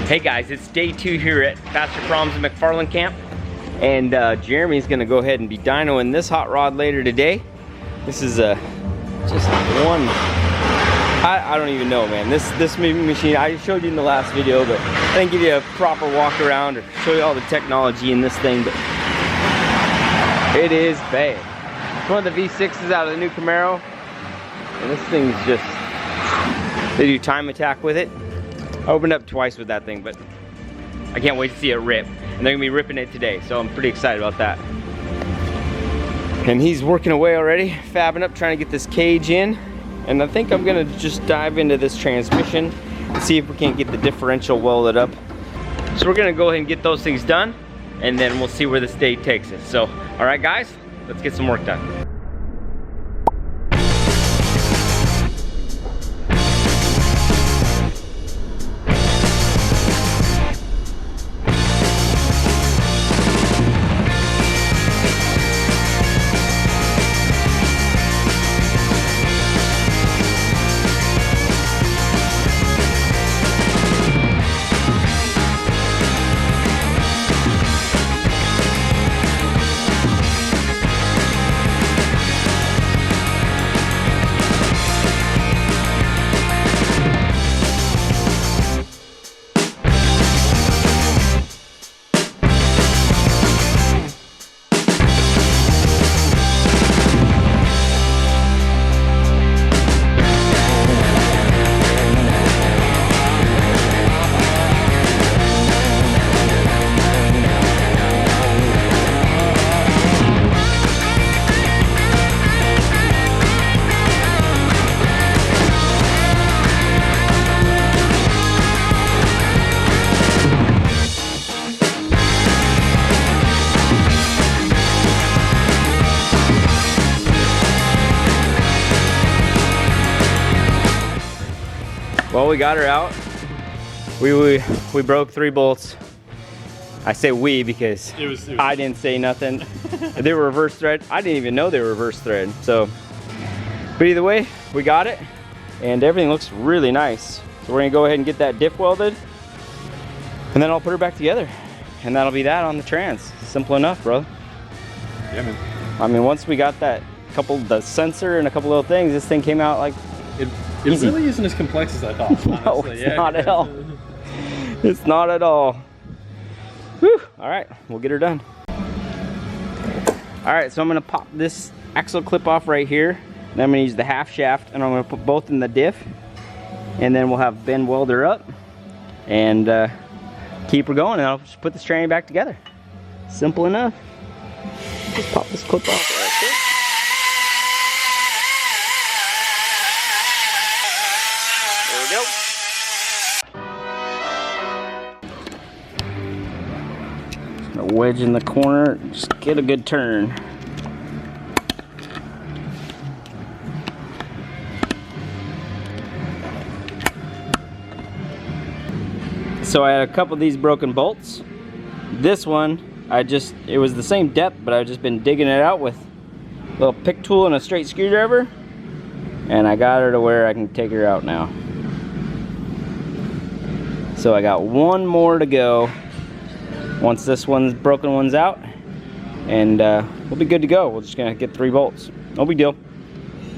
Hey guys, it's day 2 here at Fasterproms in McFarland Camp, and Jeremy's gonna go ahead and be dynoing this hot rod later today. This is just one. I don't even know, man. This machine, I showed you in the last video, but I didn't give you a proper walk around or show you all the technology in this thing. But it is bad. It's one of the V6s out of the new Camaro, and this thing's just. They do time attack with it. I opened up twice with that thing, but I can't wait to see it rip. And they're gonna be ripping it today, so I'm pretty excited about that. And he's working away already, fabbing up, trying to get this cage in. And I think I'm gonna just dive into this transmission and see if we can't get the differential welded up. So we're gonna go ahead and get those things done, and then we'll see where this day takes us. So, all right guys, let's get some work done. Well, we got her out. We broke 3 bolts. I say we because I didn't say nothing. They were reverse thread. I didn't even know they were reverse thread. So, but either way, we got it, and everything looks really nice. So we're gonna go ahead and get that diff welded, and then I'll put her back together, and that'll be that on the trans. Simple enough, bro. Yeah, man. I mean, once we got that the sensor and a couple little things, this thing came out like. It really isn't as complex as I thought. No, it's not at all. It's not at all. Whew. All right, we'll get her done. All right, so I'm gonna pop this axle clip off right here. And I'm gonna use the half shaft, and I'm gonna put both in the diff. And then we'll have Ben weld her up and keep her going, and I'll just put this tranny back together. Simple enough. Just pop this clip off right there. Wedge in the corner, just get a good turn. So I had a couple of these broken bolts. This one, it was the same depth, but I've just been digging it out with a little pick tool and a straight screwdriver, and I got her to where I can take her out now. So I got one more to go. Once this broken one's out, and we'll be good to go. We're just gonna get 3 bolts. No big deal.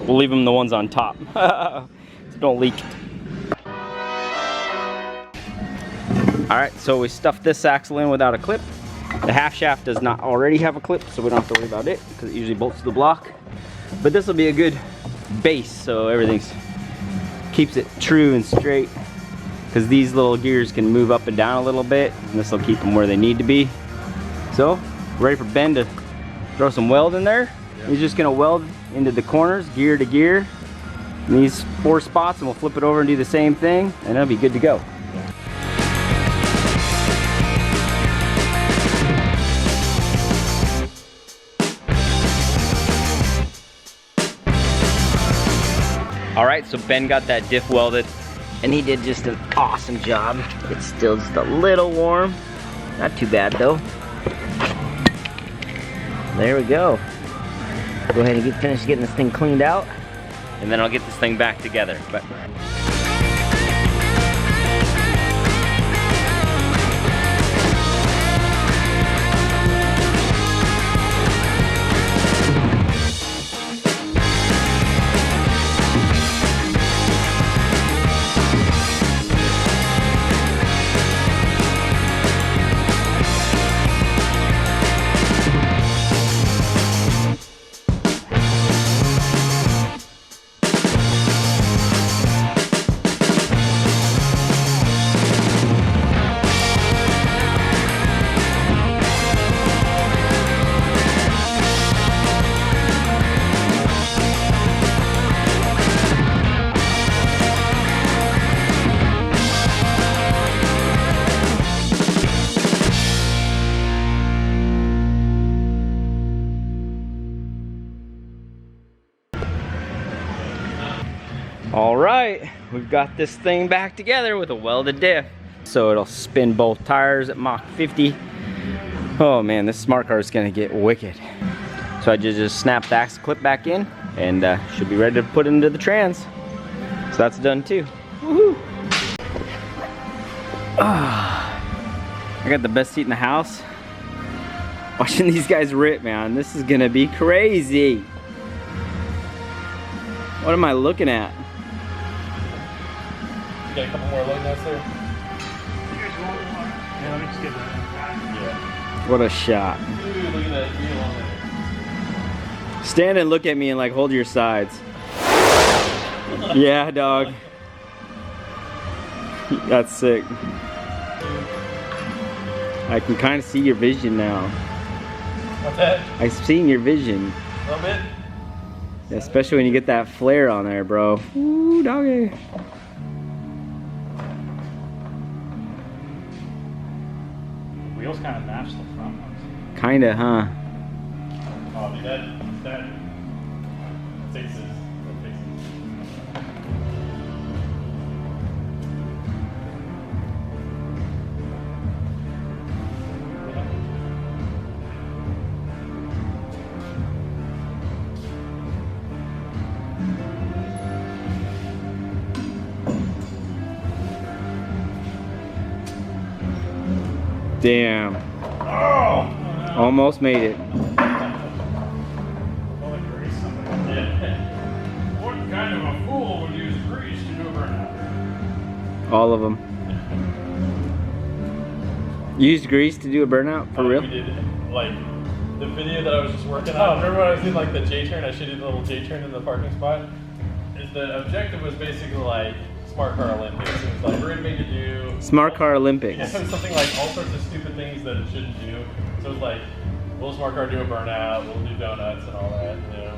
We'll leave them the ones on top. So don't leak. All right, so we stuffed this axle in without a clip. The half shaft does not already have a clip, so we don't have to worry about it because it usually bolts to the block. But this will be a good base, so everything keeps it true and straight. Because these little gears can move up and down a little bit, and this will keep them where they need to be. So, ready for Ben to throw some weld in there. Yep. He's just gonna weld into the corners, gear to gear, in these 4 spots, and we'll flip it over and do the same thing, and it'll be good to go. All right, so Ben got that diff welded, and he did just an awesome job. It's still just a little warm. Not too bad though. There we go. Go ahead and finish getting this thing cleaned out, and then I'll get this thing back together. But All right, we've got this thing back together with a welded diff. So it'll spin both tires at Mach 50. Oh man, this smart car is gonna get wicked. So I just snapped the axle clip back in and should be ready to put into the trans. So that's done too. Woohoo! I got the best seat in the house. Watching these guys rip, man. This is gonna be crazy. What am I looking at? You got a couple more lug nuts there? Yeah, let me just get that. Yeah. What a shot. Dude, look at that wheel on there. Stand and look at me and like hold your sides. Yeah, dog. That's sick. I can kind of see your vision now. What's that? I'm seeing your vision. A little bit? Yeah, especially when you get that flare on there, bro. Ooh, doggy. Wheels kind of match the front ones. Kinda, huh? Oh, dude, that fixes. That fixes. Damn. Oh! Almost made it. Well, like grease somebody. Yeah. What kind of a fool would use grease to do a burnout? All of them. Used grease to do a burnout? For real? We did, like, the video that I was just working on. Remember when I was doing like the J-turn? I showed you the little J-turn in the parking spot. The objective was basically like Smart Car Olympics. It was like, we're gonna make it do Smart Car Olympics. yeah, it was something like all sorts of stupid things that it shouldn't do. So it was like, will Smart Car do a burnout? We'll do donuts and all that. You know.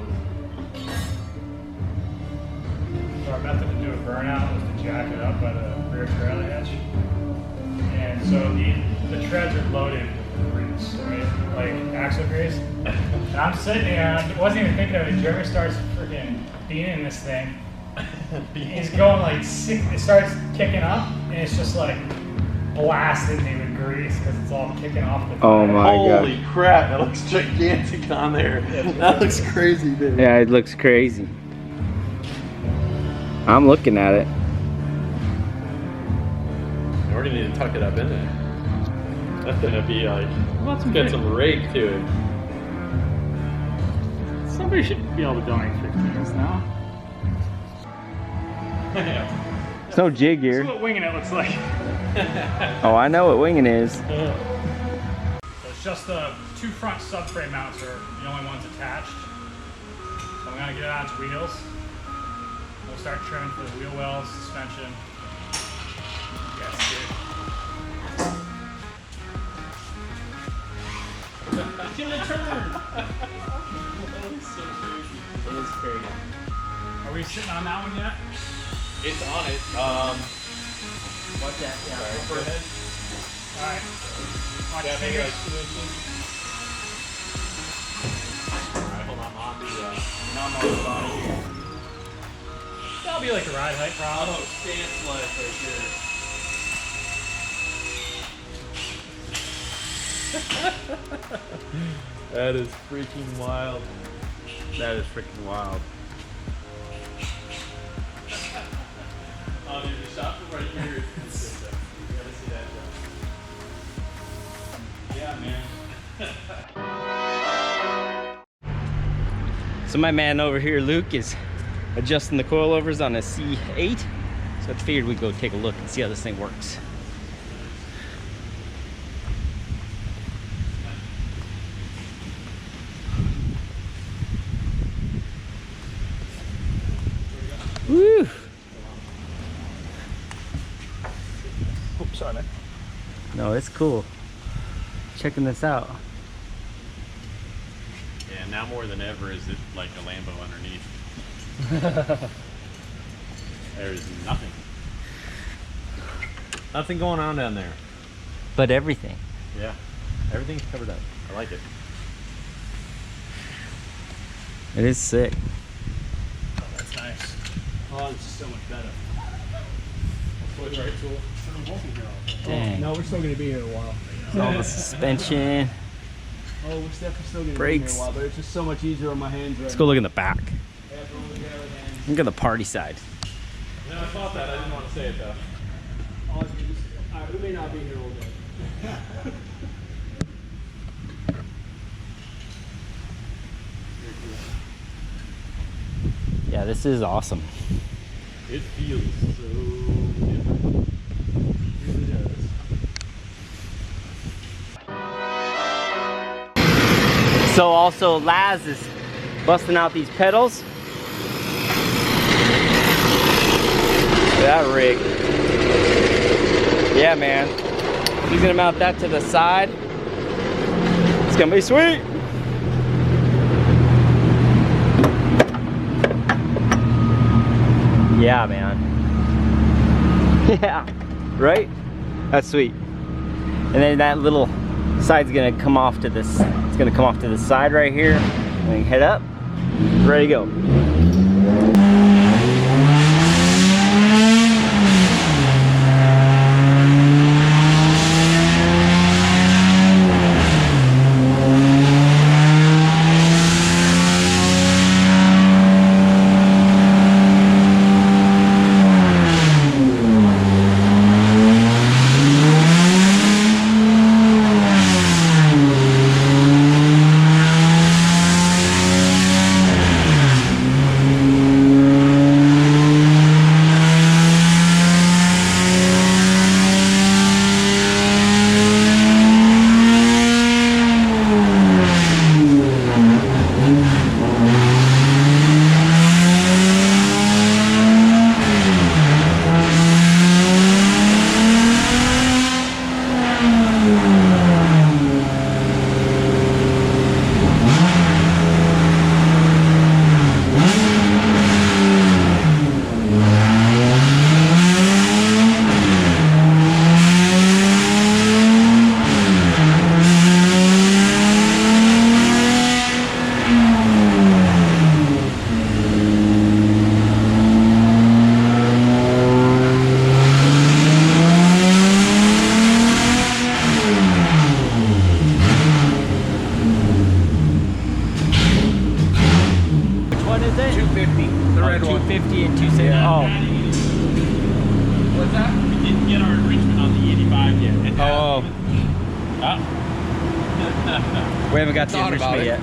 So our method to do a burnout was to jack it up by the rear trailer hitch. And so the treads are loaded with grease, right? Like axle grease. And I'm sitting here, I wasn't even thinking of it. Jeremy starts freaking beating this thing. He's going like sick. It starts kicking up, and it's just like blasted me with grease because it's all kicking off the tire. Oh my god. Holy crap, that looks gigantic on there. That looks crazy, dude. Yeah, it looks crazy. I'm looking at it. We're gonna need to tuck it up in there. That's gonna be like, let's get some rake to it. Somebody should be able to donate 15s now. It's no jig This is here. what winging it looks like. Oh, I know what winging is. So it's just the two front subframe mounts are the only ones attached. So I'm gonna get it on its wheels. We'll start trimming for the wheel wells, suspension. Yes, dude. Get a turn! It is crazy. Are we sitting on that one yet? It's on it. What's that? Yeah. Go ahead. Alright. Watch Yeah, your maybe fingers. Alright, hold on. On the Not on the body here. That'll be like a ride height problem. stance life right here. That is freaking wild. That is freaking wild. Oh, dude, the shop is right here. You gotta see that shop. Yeah, man. So my man over here, Luke, is adjusting the coilovers on a C8. So I figured we'd go take a look and see how this thing works. Woo! Oops, sorry, man. No, it's cool. Checking this out. Yeah, now more than ever is it like a Lambo underneath. There's nothing. Nothing going on down there. But everything. Yeah, everything's covered up. I like it. It is sick. Oh, that's nice. Oh, it's so much better. Switch right tool. Dang. No, we're still gonna be here a while. All the suspension. Oh, we're definitely still gonna be Brakes. here a while, but it's just so much easier on my hands right Let's go look in the back. now. Look at the party side. Yeah, I thought that. I didn't want to say it though. Alright, we may not be here all day. Yeah, this is awesome. It feels so different. It really does. So also Laz is busting out these pedals. Look at that rig. Yeah, man. He's gonna mount that to the side. It's gonna be sweet. Yeah, man. Yeah, right? That's sweet. And then that little side's gonna come off to this. It's gonna come off to the side right here. And then head up. Ready to go. We haven't got the enrichment yet.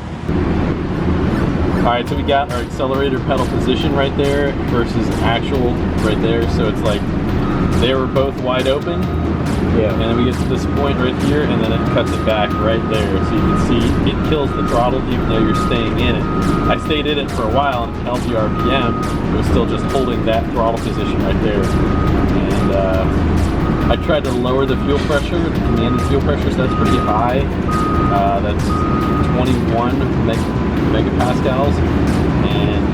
Alright, so we got our accelerator pedal position right there versus actual right there. So it's like they were both wide open. Yeah. And then we get to this point right here, and then it cuts it back right there. So you can see it kills the throttle even though you're staying in it. I stayed in it for a while and held the RPM. It was still just holding that throttle position right there. And I tried to lower the fuel pressure, the commanded fuel pressure, so that's pretty high. That's 21 megapascals, and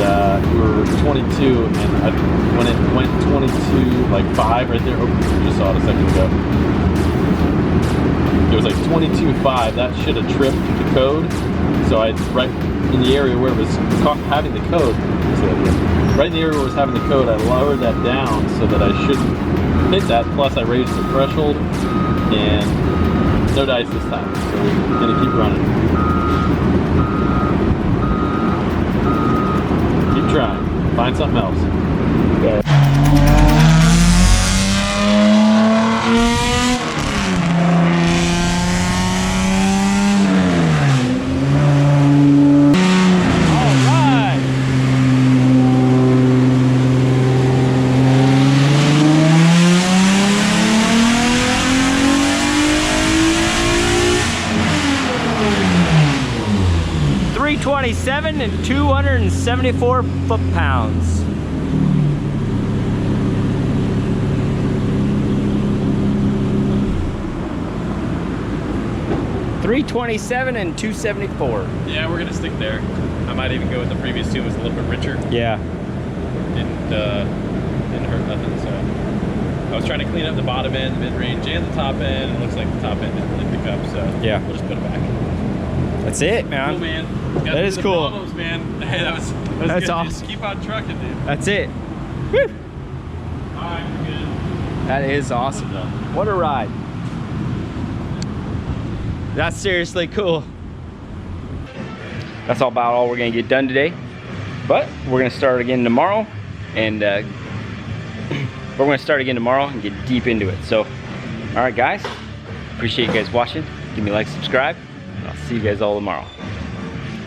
we were 22, and when it went 22, like 5 right there, oh, you just saw it a second ago. It was like 22.5, that should have tripped the code, so I, right in the area where it was having the code, right in the area where it was having the code, I lowered that down so that I shouldn't hit that, plus I raised the threshold, and no dice this time, so we're gonna keep running. Keep trying, find something else. Yeah. $327 and 274 foot-pounds. $327 and 274. Yeah, we're gonna stick there. I might even go with the previous two, it was a little bit richer. Yeah. Didn't hurt nothing, so. I was trying to clean up the bottom end, mid-range, and the top end. It looks like the top end didn't really pick up, so yeah, we'll just put it back. That's it, man. Cool, man. That is cool. Problems, man. Hey, that was That's good. awesome. Just keep on trucking, dude. That's it. Woo! Alright, we're good. That is awesome though. What a ride. That's seriously cool. That's about all we're gonna get done today. But we're gonna start again tomorrow and get deep into it. So, all right guys, appreciate you guys watching. Give me a like, subscribe, and I'll see you guys all tomorrow.